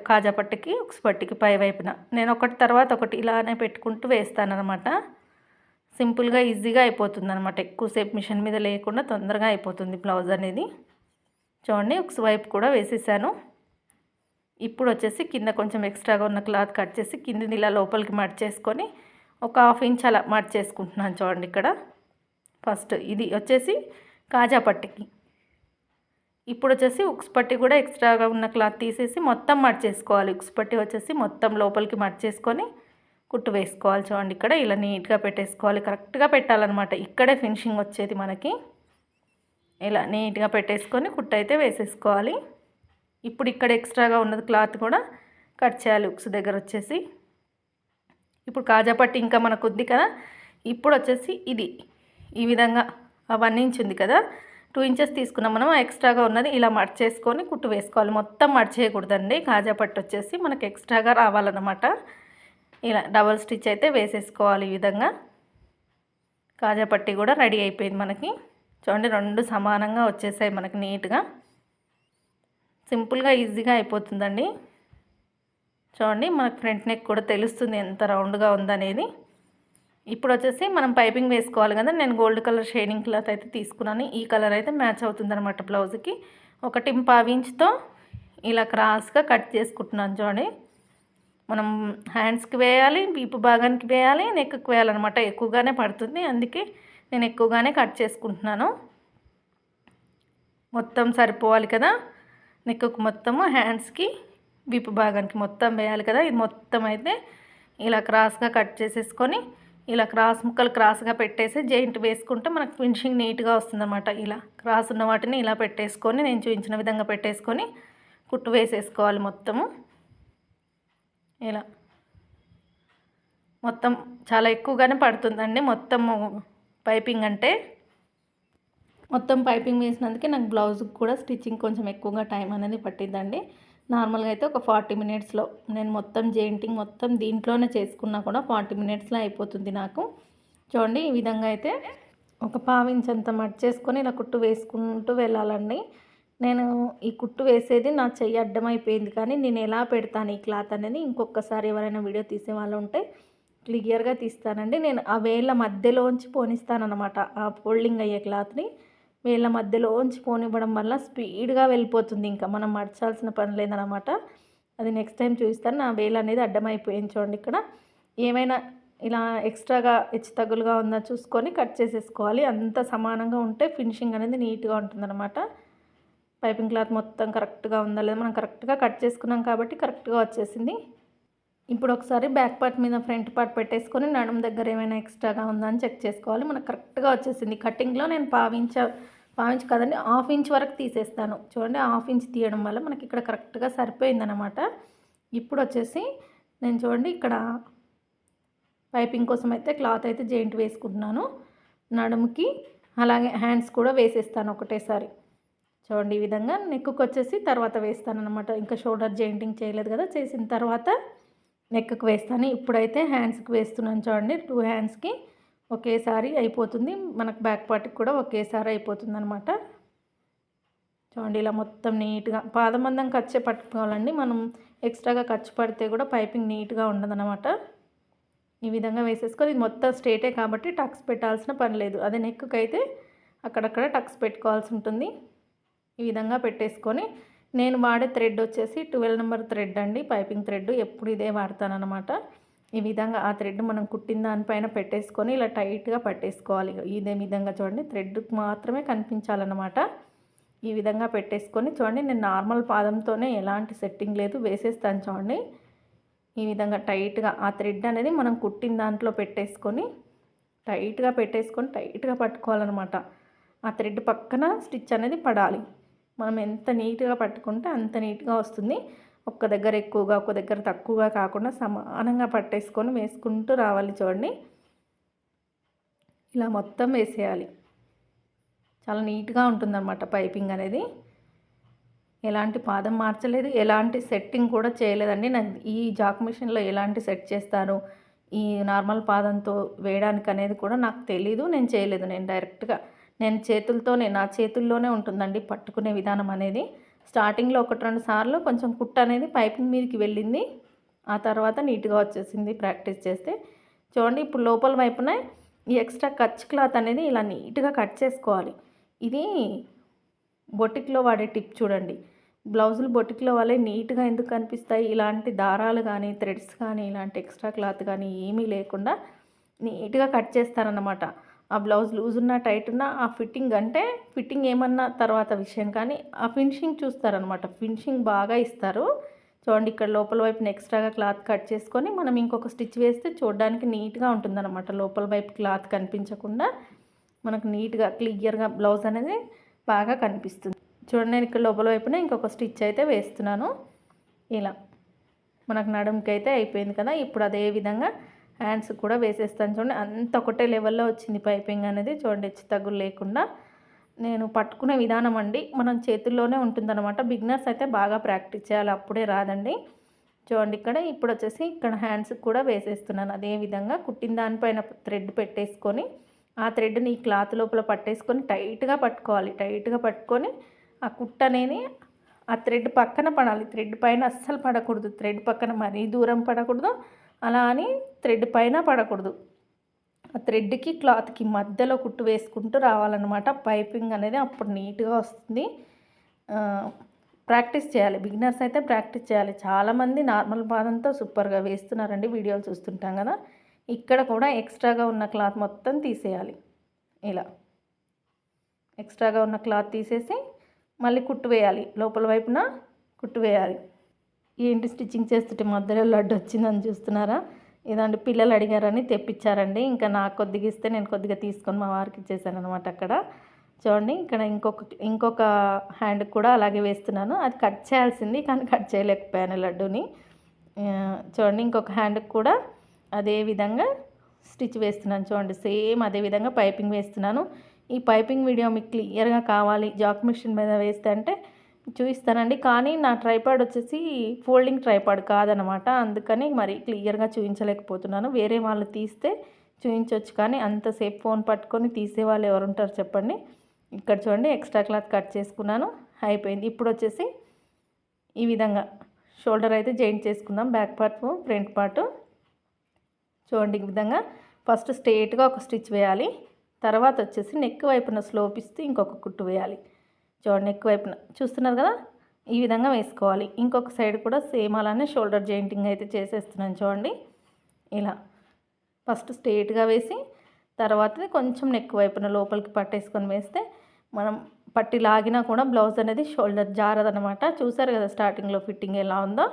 కాజా పట్టికి ఉక్స్ పట్టికి పై వైపున నేను ఒకటి తర్వాత ఒకటి ఇలానే పెట్టుకుంటూ వేస్తానన్నమాట. సింపుల్గా ఈజీగా అయిపోతుంది అనమాట. ఎక్కువసేపు మిషన్ మీద లేకుండా తొందరగా అయిపోతుంది బ్లౌజ్ అనేది. చూడండి ఉక్స్ వైపు కూడా వేసేసాను. ఇప్పుడు వచ్చేసి కింద కొంచెం ఎక్స్ట్రాగా ఉన్న క్లాత్ కట్ చేసి కిందిని ఇలా లోపలికి మర్చేసుకొని ఒక 1/2 ఇంచ్ అలా మర్చేసుకుంటున్నాను. చూడండి ఇక్కడ ఫస్ట్ ఇది వచ్చేసి కాజా పట్టికి. ఇప్పుడు వచ్చేసి ఉక్స్ పట్టి కూడా ఎక్స్ట్రాగా ఉన్న క్లాత్ తీసేసి మొత్తం మర్చేసుకోవాలి. ఉక్స్ పట్టి వచ్చేసి మొత్తం లోపలికి మర్చేసుకొని కుట్టు వేసుకోవాలి. చూడండి ఇక్కడ ఇలా నీట్గా పెట్టేసుకోవాలి. కరెక్ట్గా పెట్టాలన్నమాట. ఇక్కడే ఫినిషింగ్ వచ్చేది మనకి. ఇలా నీట్గా పెట్టేసుకొని కుట్టు అయితే వేసేసుకోవాలి. ఇప్పుడు ఇక్కడ ఎక్స్ట్రాగా ఉన్నది క్లాత్ కూడా కట్ చేయాలి ఉక్స్ దగ్గర వచ్చేసి. ఇప్పుడు కాజా పట్టి ఇంకా మనకు ఉంది కదా, ఇప్పుడు వచ్చేసి ఇది ఈ విధంగా 1 ఇంచ్ ఉంది కదా, 2 ఇంచెస్ తీసుకున్నాం మనం. ఎక్స్ట్రాగా ఉన్నది ఇలా మర్చేసుకొని కుట్టు వేసుకోవాలి. మొత్తం మర్చేయకూడదండి, కాజా పట్టి వచ్చేసి మనకు ఎక్స్ట్రాగా రావాలన్నమాట. ఇలా డబల్ స్టిచ్ అయితే వేసేసుకోవాలి. ఈ విధంగా కాజా పట్టి కూడా రెడీ అయిపోయింది మనకి. చూడండి 2 సమానంగా వచ్చేసాయి మనకి నీట్గా. సింపుల్గా ఈజీగా అయిపోతుందండి. చూడండి మనకు ఫ్రంట్ నెక్ కూడా తెలుస్తుంది ఎంత రౌండ్గా ఉందనేది. ఇప్పుడు వచ్చేసి మనం పైపింగ్ వేసుకోవాలి కదా. నేను గోల్డ్ కలర్ షైనింగ్ క్లాత్ అయితే తీసుకున్నాను. ఈ కలర్ అయితే మ్యాచ్ అవుతుందన్నమాట బ్లౌజ్కి. 1.5 ఇంచ్తో ఇలా క్రాస్గా కట్ చేసుకుంటున్నాను. చూడండి మనం హ్యాండ్స్కి వేయాలి, వీపు భాగానికి వేయాలి, నెక్కి వేయాలన్నమాట. ఎక్కువగానే పడుతుంది, అందుకే నేను ఎక్కువగానే కట్ చేసుకుంటున్నాను. మొత్తం సరిపోవాలి కదా నెక్కు మొత్తము, హ్యాండ్స్కి వీపు భాగానికి మొత్తం వేయాలి కదా. ఇది మొత్తం అయితే ఇలా క్రాస్గా కట్ చేసేసుకొని ఇలా క్రాస్ ముక్కలు క్రాస్గా పెట్టేసి జాయింట్ వేసుకుంటే మనకు ఫినిషింగ్ నీట్గా వస్తుందన్నమాట. ఇలా క్రాస్ ఉన్న వాటిని ఇలా పెట్టేసుకొని నేను చూపించిన విధంగా పెట్టేసుకొని కుట్టు వేసేసుకోవాలి మొత్తము. ఇలా మొత్తం చాలా ఎక్కువగానే పడుతుందండి మొత్తము పైపింగ్ అంటే. మొత్తం పైపింగ్ వేసినందుకే నాకు బ్లౌజ్కి కూడా స్టిచ్చింగ్ కొంచెం ఎక్కువగా టైం అనేది పట్టిందండి. నార్మల్గా అయితే ఒక 40 మినిట్స్లో నేను మొత్తం జాయింటింగ్ మొత్తం దీంట్లోనే చేసుకున్నా కూడా 40 మినిట్స్లో అయిపోతుంది నాకు. చూడండి ఈ విధంగా అయితే ఒక 1/4 ఇంచ్ అంత మట్ చేసుకొని ఇలా కుట్టు వేసుకుంటూ వెళ్ళాలండి. నేను ఈ కుట్టు వేసేది నా చెయ్యి అడ్డమైపోయింది, కానీ నేను ఎలా పెడతాను ఈ క్లాత్ అనేది ఇంకొకసారి ఎవరైనా వీడియో తీసే వాళ్ళు ఉంటే క్లియర్గా తీస్తానండి. నేను ఆ వేళ్ళ మధ్యలోంచి పోనిస్తానన్నమాట. ఆ ఫోల్డింగ్ అయ్యే క్లాత్ని వేళ్ళ మధ్యలోంచి పోనివ్వడం వల్ల స్పీడ్గా వెళ్ళిపోతుంది, ఇంకా మనం మర్చాల్సిన పని లేదనమాట. అది నెక్స్ట్ టైం చూపిస్తాను. నా వేలు అనేది అడ్డమైపోయింది చూడండి. ఇక్కడ ఏమైనా ఇలా ఎక్స్ట్రాగా హెచ్చు తగ్గులుగా ఉందా చూసుకొని కట్ చేసేసుకోవాలి. అంత సమానంగా ఉంటే ఫినిషింగ్ అనేది నీట్గా ఉంటుందన్నమాట. పైపింగ్ క్లాత్ మొత్తం కరెక్ట్గా ఉందా లేదా, మనం కరెక్ట్గా కట్ చేసుకున్నాం కాబట్టి కరెక్ట్గా వచ్చేసింది. ఇప్పుడు ఒకసారి బ్యాక్ పార్ట్ మీద ఫ్రంట్ పార్ట్ పెట్టేసుకొని నడుము దగ్గర ఏమైనా ఎక్స్ట్రాగా ఉందా అని చెక్ చేసుకోవాలి. మనకు కరెక్ట్గా వచ్చేసింది. కటింగ్లో నేను 1/4 ఇంచ్ కదండి, 1/2 ఇంచ్ వరకు తీసేస్తాను. చూడండి 1/2 ఇంచ్ తీయడం వల్ల మనకి ఇక్కడ కరెక్ట్గా సరిపోయిందనమాట. ఇప్పుడు వచ్చేసి నేను చూడండి ఇక్కడ పైపింగ్ కోసం అయితే క్లాత్ అయితే జాయింట్ వేసుకుంటున్నాను. నడుముకి అలాగే హ్యాండ్స్ కూడా వేసేస్తాను ఒకటేసారి. చూడండి ఈ విధంగా నెక్కు వచ్చేసి తర్వాత వేస్తాను అనమాట. ఇంకా షోల్డర్ జాయింటింగ్ చేయలేదు కదా, చేసిన తర్వాత నెక్కు వేస్తాను. ఇప్పుడైతే హ్యాండ్స్కి వేస్తున్నాను. చూడండి 2 హ్యాండ్స్కి ఒకేసారి అయిపోతుంది. మనకు బ్యాక్ పార్ట్కి కూడా ఒకేసారి అయిపోతుంది అనమాట. చూడండి ఇలా మొత్తం నీట్గా పాదమందం ఖర్చు పట్టుకోవాలండి. మనం ఎక్స్ట్రాగా ఖర్చు పడితే కూడా పైపింగ్ నీట్గా ఉండదన్నమాట. ఈ విధంగా వేసేసుకొని ఇది మొత్తం స్ట్రేటే కాబట్టి టక్స్ పెట్టాల్సిన పని లేదు. అదే నెక్కి అయితే అక్కడక్కడ టక్స్ పెట్టుకోవాల్సి ఉంటుంది. ఈ విధంగా పెట్టేసుకొని నేను వాడే థ్రెడ్ వచ్చేసి 12 నెంబర్ థ్రెడ్ అండి, పైపింగ్ థ్రెడ్. ఎప్పుడు ఇదే వాడతానన్నమాట. ఈ విధంగా ఆ థ్రెడ్ మనం కుట్టిన దానిపైన పెట్టేసుకొని ఇలా టైట్గా పట్టేసుకోవాలి. ఇదే విధంగా చూడండి థ్రెడ్కి మాత్రమే కనిపించాలన్నమాట. ఈ విధంగా పెట్టేసుకొని చూడండి నేను నార్మల్ పాదంతోనే ఎలాంటి సెట్టింగ్ లేదు వేసేస్తాను. చూడండి ఈ విధంగా టైట్గా ఆ థ్రెడ్ అనేది మనం కుట్టిన దాంట్లో పెట్టేసుకొని టైట్గా పట్టుకోవాలన్నమాట. ఆ థ్రెడ్ పక్కన స్టిచ్ అనేది పడాలి. మనం ఎంత నీట్గా పట్టుకుంటే అంత నీట్గా వస్తుంది. ఒక్క దగ్గర ఎక్కువగా ఒక్క దగ్గర తక్కువగా కాకుండా సమానంగా పట్టేసుకొని వేసుకుంటూ రావాలి. చూడండి ఇలా మొత్తం వేసేయాలి. చాలా నీట్గా ఉంటుందన్నమాట పైపింగ్ అనేది. ఎలాంటి పాదం మార్చలేదు, ఎలాంటి సెట్టింగ్ కూడా చేయలేదండి. నాకు ఈ జాక్ మిషన్లో ఎలాంటి సెట్ చేస్తారు ఈ నార్మల్ పాదంతో వేయడానికి అనేది కూడా నాకు తెలీదు, నేను చేయలేదు. నేను డైరెక్ట్గా నా చేతుల్లోనే ఉంటుందండి పట్టుకునే విధానం అనేది. స్టార్టింగ్లో 1-2 సార్లు కొంచెం కుట్టు అనేది పైపింగ్ మీదకి వెళ్ళింది, ఆ తర్వాత నీట్గా వచ్చేసింది ప్రాక్టీస్ చేస్తే. చూడండి ఇప్పుడు లోపల వైపున ఈ ఎక్స్ట్రా కచ్ క్లాత్ అనేది ఇలా నీట్గా కట్ చేసుకోవాలి. ఇది బొటిక్లో వాడే టిప్ చూడండి. బ్లౌజులు బొటిక్లో వాళ్ళే నీట్గా ఎందుకు కనిపిస్తాయి, ఇలాంటి దారాలు కానీ థ్రెడ్స్ కానీ ఇలాంటి ఎక్స్ట్రా క్లాత్ కానీ ఏమీ లేకుండా నీట్గా కట్ చేస్తారన్నమాట. ఆ బ్లౌజ్ లూజ్ ఉన్నా టైట్ ఉన్నా ఆ ఫిట్టింగ్ ఏమన్నా తర్వాత విషయం, కానీ ఆ ఫినిషింగ్ చూస్తారనమాట. ఫినిషింగ్ బాగా ఇస్తారు. చూడండి ఇక్కడ లోపల వైపున ఎక్స్ట్రాగా క్లాత్ కట్ చేసుకొని మనం ఇంకొక స్టిచ్ వేస్తే చూడడానికి నీట్గా ఉంటుందన్నమాట. లోపల వైపు క్లాత్ కనిపించకుండా మనకు నీట్గా క్లియర్గా బ్లౌజ్ అనేది బాగా కనిపిస్తుంది. చూడండి నేను ఇక్కడ లోపల వైపున ఇంకొక స్టిచ్ అయితే వేస్తున్నాను. ఇలా మనకు నడుముకి అయితే అయిపోయింది కదా. ఇప్పుడు అదే విధంగా హ్యాండ్స్ కూడా వేసేస్తాను. చూడండి అంత ఒకటే లెవెల్లో వచ్చింది పైపింగ్ అనేది. చూడండి హెచ్చు తగ్గులు లేకుండా. నేను పట్టుకునే విధానం అండి మనం చేతుల్లోనే ఉంటుందన్నమాట. బిగినర్స్ అయితే బాగా ప్రాక్టీస్ చేయాలి, అప్పుడే రాదండి. చూడండి ఇక్కడ ఇప్పుడు వచ్చేసి ఇక్కడ హ్యాండ్స్కి కూడా వేసేస్తున్నాను. అదే విధంగా కుట్టిన దానిపైన థ్రెడ్ పెట్టేసుకొని ఆ థ్రెడ్ని ఈ క్లాత్ లోపల పట్టేసుకొని టైట్గా పట్టుకోవాలి. టైట్గా పట్టుకొని ఆ కుట్ట అనేది ఆ థ్రెడ్ పక్కన పడాలి. థ్రెడ్ పైన అస్సలు పడకూడదు. థ్రెడ్ పక్కన మరీ దూరం పడకూడదు, అలా అని థ్రెడ్ పైన పడకూడదు. ఆ థ్రెడ్కి క్లాత్కి మధ్యలో కుట్టు వేసుకుంటూ రావాలన్నమాట. పైపింగ్ అనేది అప్పుడు నీట్గా వస్తుంది. ప్రాక్టీస్ చేయాలి, బిగినర్స్ అయితే ప్రాక్టీస్ చేయాలి. చాలామంది నార్మల్ పాదంతో సూపర్గా వేస్తున్నారండి, వీడియోలు చూస్తుంటాం కదా. ఇక్కడ కూడా ఎక్స్ట్రాగా ఉన్న క్లాత్ మొత్తం తీసేయాలి. ఇలా ఎక్స్ట్రాగా ఉన్న క్లాత్ తీసేసి మళ్ళీ కుట్టు వేయాలి. లోపల వైపున కుట్టు వేయాలి. ఏంటి స్టిచ్చింగ్ చేస్తుంటే మధ్యలో లడ్డు వచ్చిందని చూస్తున్నారా? ఇదండి పిల్లలు అడిగారని తెప్పించారండి. ఇంకా నాకు కొద్దిగా ఇస్తే నేను కొద్దిగా తీసుకొని మా వారికి ఇచ్చేసాను అనమాట. అక్కడ చూడండి ఇక్కడ ఇంకొక హ్యాండ్కి కూడా అలాగే వేస్తున్నాను. అది కట్ చేయాల్సింది కానీ కట్ చేయలేకపోయాను లడ్డూని. చూడండి ఇంకొక హ్యాండ్కి కూడా అదే విధంగా స్టిచ్ వేస్తున్నాను. చూడండి సేమ్ అదే విధంగా పైపింగ్ వేస్తున్నాను. ఈ పైపింగ్ వీడియో మీకు క్లియర్గా కావాలి జాక్ మిషన్ మీద వేస్తే అంటే చూపిస్తానండి. కానీ నా ట్రైపాడ్ వచ్చేసి ఫోల్డింగ్ ట్రైపాడ్ కాదనమాట, అందుకని మరి క్లియర్గా చూపించలేకపోతున్నాను. వేరే వాళ్ళు తీస్తే చూపించవచ్చు, కానీ అంతసేపు ఫోన్ పట్టుకొని తీసేవాళ్ళు ఎవరుంటారు చెప్పండి. ఇక్కడ చూడండి ఎక్స్ట్రా క్లాత్ కట్ చేసుకున్నాను, అయిపోయింది. ఇప్పుడు వచ్చేసి ఈ విధంగా షోల్డర్ అయితే జాయింట్ చేసుకుందాం. బ్యాక్ పార్ట్ ఫ్రంట్ పార్ట్ చూడండి ఈ విధంగా ఫస్ట్ స్ట్రేట్గా ఒక స్టిచ్ వేయాలి. తర్వాత వచ్చేసి నెక్ వైపున స్లోప్ ఇస్తూ ఇంకొక కుట్టు వేయాలి. చూడండి నెక్ వైపున చూస్తున్నారు కదా, ఈ విధంగా వేసుకోవాలి. ఇంకొక సైడ్ కూడా సేమ్ అలానే షోల్డర్ జాయింటింగ్ అయితే చేసేస్తున్నాను. చూడండి ఇలా ఫస్ట్ స్ట్రేట్గా వేసి తర్వాత కొంచెం నెక్ వైపున లోపలికి పట్టేసుకొని వేస్తే మనం పట్టి లాగినా కూడా బ్లౌజ్ అనేది షోల్డర్ జారదనమాట. చూసారు కదా స్టార్టింగ్లో ఫిట్టింగ్ ఎలా ఉందో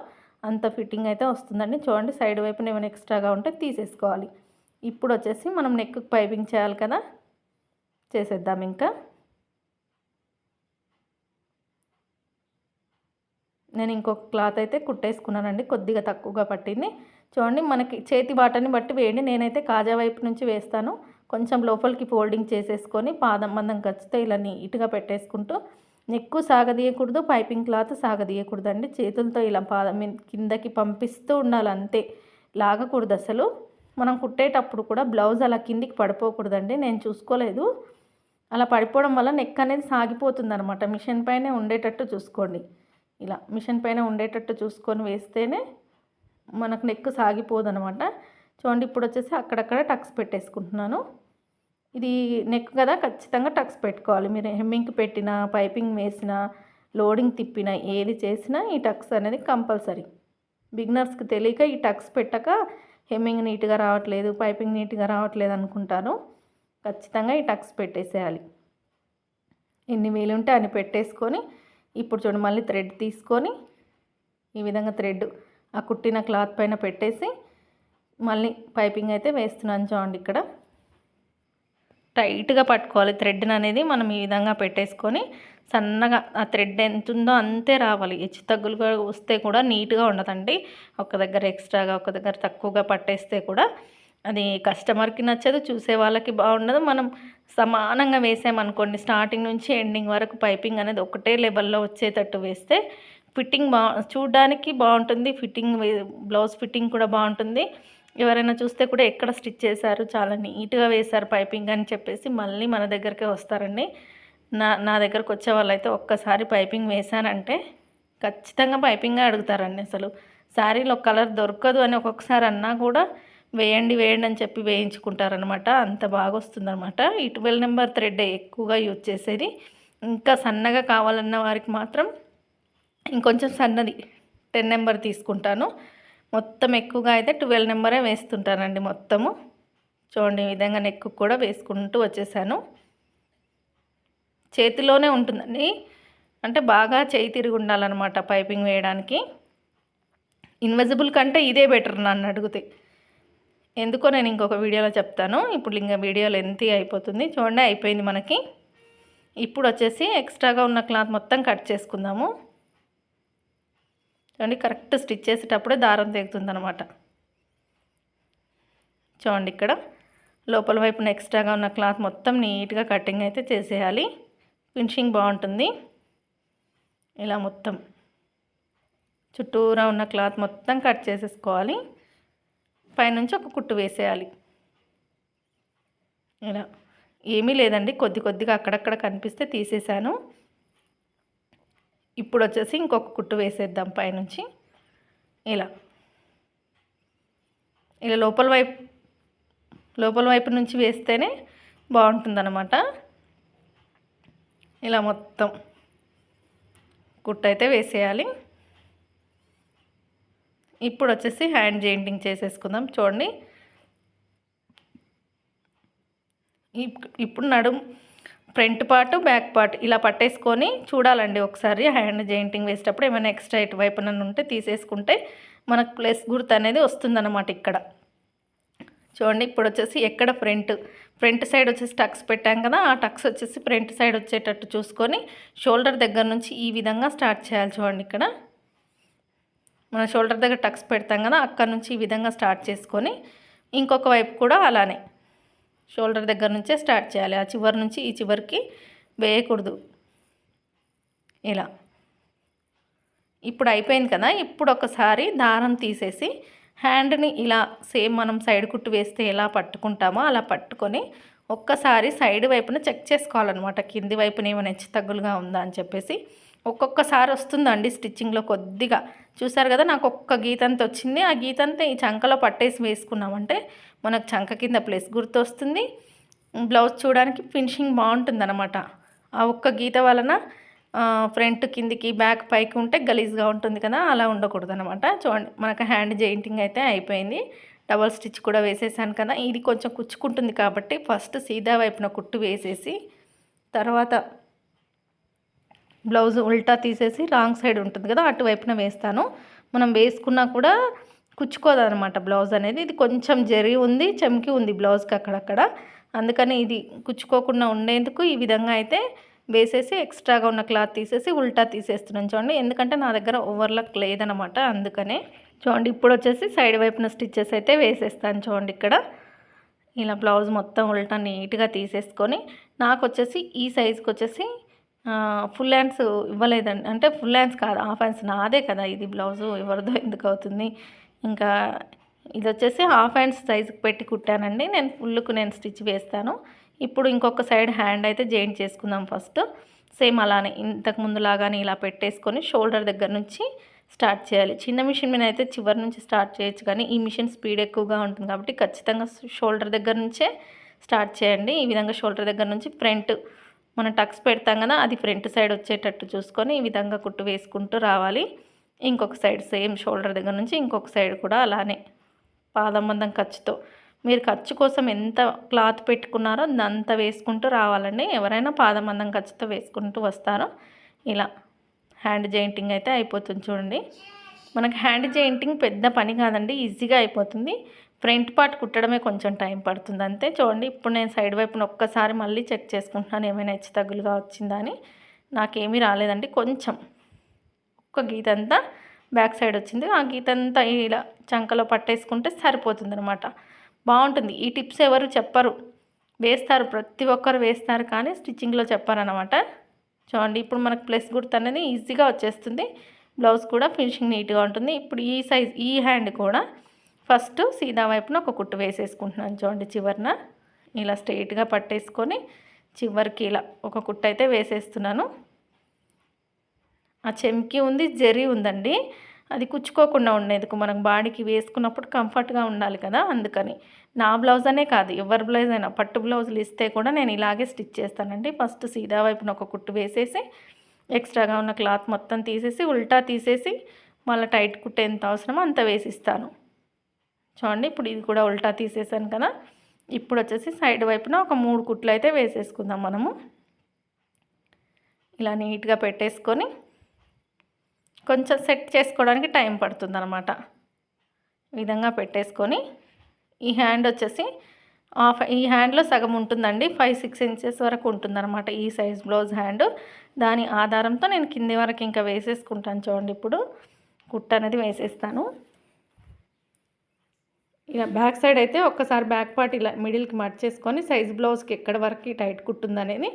అంత ఫిట్టింగ్ అయితే వస్తుందండి. చూడండి సైడ్ వైపున ఏమైనా ఎక్స్ట్రాగా ఉంటే తీసేసుకోవాలి. ఇప్పుడు వచ్చేసి మనం నెక్కి పైపింగ్ చేయాలి కదా, చేసేద్దాం. ఇంకా నేను ఇంకొక క్లాత్ అయితే కుట్టేసుకున్నానండి, కొద్దిగా తక్కువగా పట్టింది. చూడండి మనకి చేతి బాటని బట్టి వేయండి. నేనైతే కాజా వైపు నుంచి వేస్తాను. కొంచెం లోపలికి ఫోల్డింగ్ చేసేసుకొని పాదం మందం ఖర్చుతో ఇలా నీట్గా పెట్టేసుకుంటూ నెక్కు సాగదీయకూడదు, పైపింగ్ క్లాత్ సాగదీయకూడదు అండి. చేతులతో ఇలా పాదం కిందకి పంపిస్తూ ఉండాలి, అంతే, లాగకూడదు అసలు. మనం కుట్టేటప్పుడు కూడా బ్లౌజ్ అలా కిందికి పడిపోకూడదండి. నేను చూసుకోలేదు, అలా పడిపోవడం వల్ల నెక్ అనేది సాగిపోతుంది అనమాట. మిషన్ పైనే ఉండేటట్టు చూసుకోండి. ఇలా మిషన్ పైన ఉండేటట్టు చూసుకొని వేస్తేనే మనకు నెక్ సాగిపోదు అనమాట. చూడండి ఇప్పుడు వచ్చేసి అక్కడక్కడ టక్స్ పెట్టేసుకుంటున్నాను. ఇది నెక్ కదా, ఖచ్చితంగా టక్స్ పెట్టుకోవాలి. మీరు హెమ్మింగ్కి పెట్టినా పైపింగ్ వేసినా లోడింగ్ తిప్పినా ఏది చేసినా ఈ టక్స్ అనేది కంపల్సరీ. బిగినర్స్కి తెలియక ఈ టక్స్ పెట్టక హెమ్మింగ్ నీట్గా రావట్లేదు, పైపింగ్ నీట్గా రావట్లేదు అనుకుంటాను. ఖచ్చితంగా ఈ టక్స్ పెట్టేసేయాలి. ఎన్ని వీలుంటే అన్ని పెట్టేసుకొని ఇప్పుడు చూడండి మళ్ళీ థ్రెడ్ తీసుకొని ఈ విధంగా థ్రెడ్ ఆ కుట్టిన క్లాత్ పైన పెట్టేసి మళ్ళీ పైపింగ్ అయితే వేస్తున్నాను. చూడండి ఇక్కడ టైట్గా పట్టుకోవాలి థ్రెడ్ని అనేది. మనం ఈ విధంగా పెట్టేసుకొని సన్నగా ఆ థ్రెడ్ ఎంత ఉందో అంతే రావాలి. హెచ్చు తగ్గులుగా వస్తే కూడా నీట్గా ఉండదండి. ఒక దగ్గర ఎక్స్ట్రాగా ఒక దగ్గర తక్కువగా పట్టేస్తే కూడా అది కస్టమర్కి నచ్చదు, చూసే వాళ్ళకి బాగుండదు. మనం సమానంగా వేసామనుకోండి స్టార్టింగ్ నుంచి ఎండింగ్ వరకు పైపింగ్ అనేది ఒకటే లెవెల్లో వచ్చేటట్టు వేస్తే ఫిట్టింగ్ చూడడానికి బాగుంటుంది. బ్లౌజ్ ఫిట్టింగ్ కూడా బాగుంటుంది. ఎవరైనా చూస్తే కూడా ఎక్కడ స్టిచ్ చేశారు, చాలా నీట్గా వేశారు పైపింగ్ అని చెప్పేసి మళ్ళీ మన దగ్గరికే వస్తారండి. నా దగ్గరకు వచ్చే వాళ్ళైతే ఒక్కసారి పైపింగ్ వేశానంటే ఖచ్చితంగా పైపింగ్గా అడుగుతారండి. అసలు శారీలో కలర్ దొరకదు అని ఒక్కొక్కసారి అన్నా కూడా వేయండి అని చెప్పి వేయించుకుంటారనమాట. అంత బాగా వస్తుందన్నమాట. ఈ 12 నెంబర్ థ్రెడ్ ఎక్కువగా యూజ్ చేసేది. ఇంకా సన్నగా కావాలన్న వారికి మాత్రం ఇంకొంచెం సన్నది 10 నెంబర్ తీసుకుంటాను. మొత్తం ఎక్కువగా అయితే 12 నెంబరే వేస్తుంటానండి మొత్తము. చూడండి ఈ విధంగా నెక్కు కూడా వేసుకుంటూ వచ్చేసాను. చేతిలోనే ఉంటుందండి, అంటే బాగా చేయి తిరిగి ఉండాలన్నమాట పైపింగ్ వేయడానికి. ఇన్విజిబుల్ కంటే ఇదే బెటర్ నన్ను అడిగితే. ఎందుకో నేను ఇంకొక వీడియోలో చెప్తాను. ఇప్పుడు ఇంకా వీడియో లెంతీ అయిపోతుంది. చూడండి అయిపోయింది మనకి. ఇప్పుడు వచ్చేసి ఎక్స్ట్రాగా ఉన్న క్లాత్ మొత్తం కట్ చేసుకుందాము. చూడండి కరెక్ట్ స్టిచ్ చేసేటప్పుడే దారం తెగుతుందనమాట. చూడండి ఇక్కడ లోపల వైపున ఎక్స్ట్రాగా ఉన్న క్లాత్ మొత్తం నీట్గా కటింగ్ అయితే చేసేయాలి. ఫినిషింగ్ బాగుంటుంది. ఇలా మొత్తం చుట్టూరా ఉన్న క్లాత్ మొత్తం కట్ చేసేసుకోవాలి. పైనుంచి ఒక కుట్టు వేసేయాలి. ఇలా ఏమీ లేదండి, కొద్దిగా అక్కడక్కడ కనిపిస్తే తీసేసాను. ఇప్పుడు వచ్చేసి ఇంకొక కుట్టు వేసేద్దాం పైనుంచి. ఇలా ఇలా లోపల వైపు నుంచి వేస్తేనే బాగుంటుందన్నమాట. ఇలా మొత్తం కుట్టు అయితే వేసేయాలి. ఇప్పుడు వచ్చేసి హ్యాండ్ జాయింటింగ్ చేసేసుకుందాం. చూడండి ఇప్పుడు నడుం ఫ్రంట్ పార్ట్ బ్యాక్ పార్ట్ ఇలా పట్టేసుకొని చూడాలండి ఒకసారి. హ్యాండ్ జాయింటింగ్ వేసేటప్పుడు ఏమైనా ఎక్స్ట్రా ఇటు వైపున ఉంటే తీసేసుకుంటే మనకు ప్లస్ గుర్తు అనేది వస్తుందన్నమాట. ఇక్కడ చూడండి ఇప్పుడు వచ్చేసి ఎక్కడ ఫ్రంట్ సైడ్ వచ్చేసి టక్స్ పెట్టాం కదా, ఆ టక్స్ వచ్చేసి ఫ్రంట్ సైడ్ వచ్చేటట్టు చూసుకొని షోల్డర్ దగ్గర నుంచి ఈ విధంగా స్టార్ట్ చేయాలి. చూడండి ఇక్కడ మన షోల్డర్ దగ్గర టక్స్ పెడతాం కదా, అక్కడ నుంచి ఈ విధంగా స్టార్ట్ చేసుకొని ఇంకొక వైపు కూడా అలానే షోల్డర్ దగ్గర నుంచే స్టార్ట్ చేయాలి. ఆ చివరి నుంచి ఈ చివరికి వేయకూడదు. ఇలా ఇప్పుడు అయిపోయింది కదా. ఇప్పుడు ఒకసారి దారం తీసేసి హ్యాండ్ని ఇలా సేమ్ మనం సైడ్ కుట్టు వేస్తే ఎలా పట్టుకుంటామో అలా పట్టుకొని ఒక్కసారి సైడ్ వైపున చెక్ చేసుకోవాలన్నమాట. కింది వైపున ఏమైనా హెచ్చు తగ్గులుగా ఉందా అని చెప్పేసి. ఒక్కొక్కసారి వస్తుందండి స్టిచ్చింగ్లో కొద్దిగా. చూసారు కదా నాకు ఒక్క గీతంత వచ్చింది. ఆ గీతంతా ఈ చంకలో పట్టేసి వేసుకున్నామంటే మనకు చంక కింద ప్లస్ గుర్తు వస్తుంది. బ్లౌజ్ చూడడానికి ఫినిషింగ్ బాగుంటుందన్నమాట. ఆ ఒక్క గీత వలన ఫ్రంట్ కిందికి బ్యాక్ పైకి ఉంటే గలీజ్గా ఉంటుంది కదా, అలా ఉండకూడదు అనమాట. చూడండి మనకు హ్యాండ్ జాయింటింగ్ అయితే అయిపోయింది. డబల్ స్టిచ్ కూడా వేసేసాను కదా. ఇది కొంచెం కుచ్చుకుంటుంది కాబట్టి ఫస్ట్ సీదా వైపున కుట్టు వేసేసి తర్వాత బ్లౌజ్ ఉల్టా తీసేసి రాంగ్ సైడ్ ఉంటుంది కదా అటువైపున వేస్తాను. మనం వేసుకున్నా కూడా కుచ్చుకోదనమాట బ్లౌజ్ అనేది. ఇది కొంచెం జరి ఉంది, చమ్కి ఉంది బ్లౌజ్కి అక్కడక్కడ. అందుకని ఇది కుచ్చుకోకుండా ఉండేందుకు ఈ విధంగా అయితే వేసేసి ఎక్స్ట్రాగా ఉన్న క్లాత్ తీసేసి ఉల్టా తీసేస్తున్నాను. చూడండి ఎందుకంటే నా దగ్గర ఓవర్లాక్ లేదనమాట, అందుకనే. చూడండి ఇప్పుడు వచ్చేసి సైడ్ వైపున స్టిచ్చెస్ అయితే వేసేస్తాను. చూడండి ఇక్కడ ఇలా బ్లౌజ్ మొత్తం ఉల్టా నీట్గా తీసేసుకొని నాకు వచ్చేసి ఈ సైజుకి వచ్చేసి ఫుల్ హ్యాండ్స్ ఇవ్వలేదండి. అంటే ఫుల్ హ్యాండ్స్ కాదు, హాఫ్ హ్యాండ్స్. నాదే కదా ఇది బ్లౌజు, ఎవరిదో ఎందుకు అవుతుంది. ఇంకా ఇది వచ్చేసి హాఫ్ హ్యాండ్స్ సైజుకి పెట్టి కుట్టానండి. నేను ఫుల్కు స్టిచ్ వేస్తాను. ఇప్పుడు ఇంకొక సైడ్ హ్యాండ్ అయితే జాయింట్ చేసుకుందాం ఫస్ట్. సేమ్ అలానే ఇంతకుముందు లాగానే ఇలా పెట్టేసుకొని షోల్డర్ దగ్గర నుంచి స్టార్ట్ చేయాలి. చిన్న మిషన్ మీద అయితే చివరి నుంచి స్టార్ట్ చేయొచ్చు, కానీ ఈ మిషన్ స్పీడ్ ఎక్కువగా ఉంటుంది కాబట్టి ఖచ్చితంగా షోల్డర్ దగ్గర నుంచే స్టార్ట్ చేయండి. ఈ విధంగా షోల్డర్ దగ్గర నుంచి ఫ్రంట్ మనం టక్స్ పెడతాం కదా, అది ఫ్రంట్ సైడ్ వచ్చేటట్టు చూసుకొని ఈ విధంగా కుట్టు వేసుకుంటూ రావాలి. ఇంకొక సైడ్ సేమ్ షోల్డర్ దగ్గర నుంచి ఇంకొక సైడ్ కూడా అలానే పాదం మందం ఖర్చుతో మీరు ఖర్చు కోసం ఎంత క్లాత్ పెట్టుకున్నారో అంత వేసుకుంటూ రావాలండి. ఎవరైనా పాదం మందం ఖర్చుతో వేసుకుంటూ వస్తారో ఇలా హ్యాండ్ జాయింటింగ్ అయితే అయిపోతుంది. చూడండి మనకు హ్యాండ్ జాయింటింగ్ పెద్ద పని కాదండి, ఈజీగా అయిపోతుంది. ఫ్రంట్ పార్ట్ కుట్టడమే కొంచెం టైం పడుతుంది అంతే. చూడండి ఇప్పుడు నేను సైడ్ వైపున ఒక్కసారి మళ్ళీ చెక్ చేసుకుంటున్నాను ఏమైనా హెచ్చు తగ్గులుగా వచ్చిందా అని. నాకేమీ రాలేదండి. కొంచెం ఒక్క గీత అంతా బ్యాక్ సైడ్ వచ్చింది. ఆ గీత అంతా ఇలా చంకలో పట్టేసుకుంటే సరిపోతుంది అనమాట. బాగుంటుంది. ఈ టిప్స్ ఎవరు చెప్పరు, వేస్తారు ప్రతి ఒక్కరు వేస్తారు కానీ స్టిచ్చింగ్లో చెప్పారనమాట. చూడండి ఇప్పుడు మనకు ప్లస్ గుర్తు అనేది ఈజీగా వచ్చేస్తుంది. బ్లౌజ్ కూడా ఫినిషింగ్ నీట్గా ఉంటుంది. ఇప్పుడు ఈ సైజ్ ఈ హ్యాండ్ కూడా ఫస్ట్ సీదా వైపున ఒక కుట్టు వేసేసుకుంటున్నాను. చూడండి చివరిన ఇలా స్ట్రైట్గా పట్టేసుకొని చివరికి ఇలా ఒక కుట్టు అయితే వేసేస్తున్నాను. ఆ చెమ్కి ఉంది, జరీ ఉందండి, అది కుచ్చుకోకుండా ఉండేందుకు మనకు బాడీకి వేసుకున్నప్పుడు కంఫర్ట్గా ఉండాలి కదా, అందుకని. నా బ్లౌజ్ అనే కాదు ఎవరి బ్లౌజ్ అయినా పట్టు బ్లౌజులు ఇస్తే కూడా నేను ఇలాగే స్టిచ్ చేస్తానండి. ఫస్ట్ సీదా వైపున ఒక కుట్టు వేసేసి ఎక్స్ట్రాగా ఉన్న క్లాత్ మొత్తం తీసేసి ఉల్టా తీసేసి మళ్ళీ టైట్ కుట్టు ఎంత అవసరమో అంత వేసిస్తాను. చూడండి ఇప్పుడు ఇది కూడా ఉల్టా తీసేసాను కదా. ఇప్పుడు వచ్చేసి సైడ్ వైపున ఒక 3 కుట్లు అయితే వేసేసుకుందాం మనము. ఇలా నీట్గా పెట్టేసుకొని కొంచెం సెట్ చేసుకోవడానికి టైం పడుతుంది అనమాట. ఈ విధంగా పెట్టేసుకొని ఈ హ్యాండ్ వచ్చేసి ఈ హ్యాండ్లో సగం ఉంటుందండి, 5-6 ఇంచెస్ వరకు ఉంటుందన్నమాట ఈ సైజ్ బ్లౌజ్ హ్యాండ్. దాని ఆధారంతో నేను కింది వరకు ఇంకా వేసేసుకుంటాను. చూడండి ఇప్పుడు కుట్టు అనేది వేసేస్తాను. ఇలా బ్యాక్ సైడ్ అయితే ఒక్కసారి బ్యాక్ పార్ట్ ఇలా మిడిల్కి మర్చేసుకొని సైజ్ బ్లౌజ్కి ఎక్కడ వరకు టైట్ కుట్టుందనేది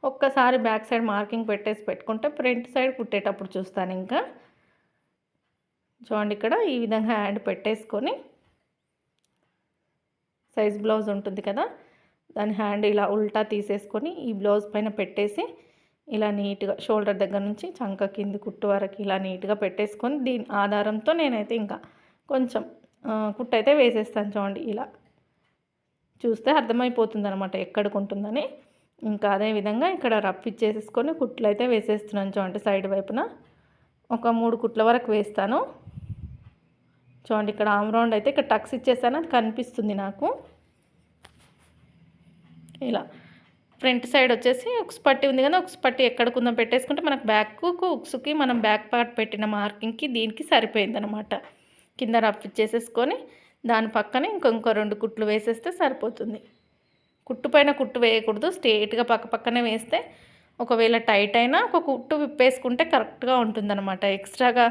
ఒక్కసారి బ్యాక్ సైడ్ మార్కింగ్ పెట్టేసి పెట్టుకుంటే ఫ్రంట్ సైడ్ కుట్టేటప్పుడు చూస్తాను. ఇంకా చూడండి ఇక్కడ ఈ విధంగా హ్యాండ్ పెట్టేసుకొని సైజ్ బ్లౌజ్ ఉంటుంది కదా, దాని హ్యాండ్ ఇలా ఉల్టా తీసేసుకొని ఈ బ్లౌజ్ పైన పెట్టేసి ఇలా నీట్గా షోల్డర్ దగ్గర నుంచి చంక కింది కుట్టు వరకు ఇలా నీట్గా పెట్టేసుకొని దీని ఆధారంతో నేనైతే ఇంకా కొంచెం కుట్టు అయితే వేసేస్తాను. చూడండి ఇలా చూస్తే అర్థమైపోతుంది అనమాట ఎక్కడికి ఉంటుందని. ఇంకా అదేవిధంగా ఇక్కడ రఫ్ ఇచ్చేసేసుకొని కుట్లు అయితే వేసేస్తున్నాను. చూడండి సైడ్ వైపున ఒక 3 కుట్ల వరకు వేస్తాను. చూడండి ఇక్కడ ఆమ్ రౌండ్ అయితే ఇక్కడ టక్స్ ఇచ్చేసాను, అది కనిపిస్తుంది నాకు. ఇలా ఫ్రంట్ సైడ్ వచ్చేసి ఉక్స్ పట్టి ఉంది కదా, ఉక్స్ పట్టి ఎక్కడ కుందో పెట్టేసుకుంటే మనకు బ్యాక్కు ఉక్స్కి మనం బ్యాక్ పార్ట్ పెట్టిన మార్కింగ్కి దీనికి సరిపోయిందనమాట. కింద రఫ్ ఇచ్చేసేసుకొని దాని పక్కన ఇంకో 2 కుట్లు వేసేస్తే సరిపోతుంది. కుట్టు పైన కుట్టు వేయకూడదు, స్ట్రేట్గా పక్కనే వేస్తే ఒకవేళ టైట్ అయినా ఒక కుట్టు విప్పేసుకుంటే కరెక్ట్గా ఉంటుందన్నమాట. ఎక్స్ట్రాగా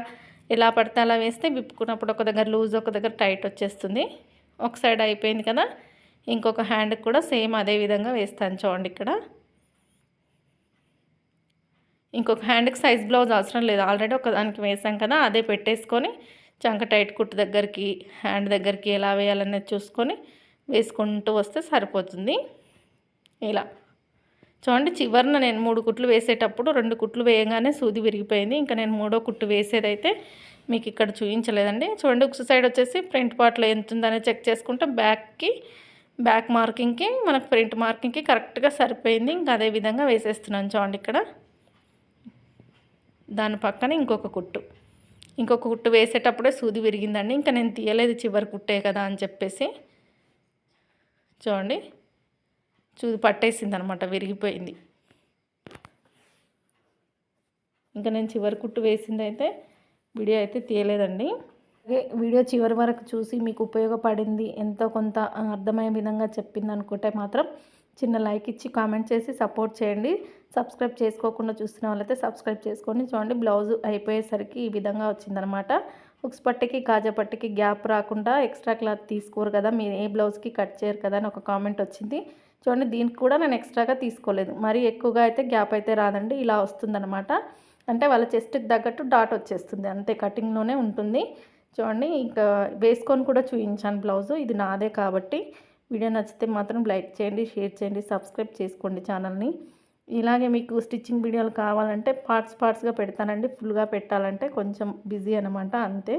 ఎలా పడితే అలా వేస్తే విప్పుకున్నప్పుడు ఒక దగ్గర లూజ్ ఒక దగ్గర టైట్ వచ్చేస్తుంది. ఒక సైడ్ అయిపోయింది కదా, ఇంకొక హ్యాండ్కి కూడా సేమ్ అదే విధంగా వేస్తాను. చూడండి ఇక్కడ ఇంకొక హ్యాండ్కి సైజ్ బ్లౌజ్ అవసరం లేదు, ఆల్రెడీ ఒకదానికి వేసాం కదా, అదే పెట్టేసుకొని చంక టైట్ కుట్టు దగ్గరికి హ్యాండ్ దగ్గరికి ఎలా వేయాలనేది చూసుకొని వేసుకుంటూ వస్తే సరిపోతుంది. ఇలా చూడండి చివరిన నేను 3 కుట్లు వేసేటప్పుడు 2 కుట్లు వేయగానే సూది విరిగిపోయింది. ఇంకా నేను 3వ కుట్టు వేసేదైతే మీకు ఇక్కడ చూపించలేదండి. చూడండి ఉక్స్ సైడ్ వచ్చేసి ఫ్రంట్ పార్ట్లో ఎంత ఉందనే చెక్ చేసుకుంటే బ్యాక్ మార్కింగ్కి మనకు ఫ్రంట్ మార్కింగ్కి కరెక్ట్గా సరిపోయింది. ఇంకా అదే విధంగా వేసేస్తున్నాను. చూడండి ఇక్కడ దాని పక్కన ఇంకొక కుట్టు వేసేటప్పుడే సూది విరిగిందండి. ఇంకా నేను తీయలేదు, చివరి కుట్టే కదా అని చెప్పేసి. చూడండి సూది పట్టేసింది అనమాట, విరిగిపోయింది. ఇంకా నేను చివరి కుట్టు వేసింది అయితే వీడియో అయితే తీయలేదండి. వీడియో చివరి వరకు చూసి మీకు ఉపయోగపడింది, ఎంతో కొంత అర్థమయ్యే విధంగా చెప్పింది అనుకుంటే మాత్రం చిన్న లైక్ ఇచ్చి కామెంట్ చేసి సపోర్ట్ చేయండి. సబ్స్క్రైబ్ చేసుకోకుండా చూస్తున్న వాళ్ళైతే సబ్స్క్రైబ్ చేసుకోండి. చూడండి బ్లౌజ్ అయిపోయేసరికి ఈ విధంగా వచ్చిందనమాట. ఉక్స్ పట్టికి కాజా పట్టికి గ్యాప్ రాకుండా ఎక్స్ట్రా క్లాత్ తీసుకోరు కదా, మీరు ఏ బ్లౌజ్కి కట్ చేయరు కదా అని ఒక కామెంట్ వచ్చింది. చూడండి దీనికి కూడా నేను ఎక్స్ట్రాగా తీసుకోలేదు, మరీ ఎక్కువగా అయితే గ్యాప్ అయితే రాదండి, ఇలా వస్తుందన్నమాట. అంటే వాళ్ళ చెస్ట్కి తగ్గట్టు డాట్ వచ్చేస్తుంది, అంతే కటింగ్లోనే ఉంటుంది. చూడండి ఇంకా వేసుకొని కూడా చూపించాను బ్లౌజు, ఇది నాదే కాబట్టి. వీడియో నచ్చితే మాత్రం లైక్ చేయండి, షేర్ చేయండి, సబ్స్క్రైబ్ చేసుకోండి ఛానల్ని. ఇలాగే మీకు స్టిచ్చింగ్ వీడియోలు కావాలంటే పార్ట్స్గా పెడతానండి, ఫుల్గా పెట్టాలంటే కొంచెం బిజీ అనమాట, అంతే.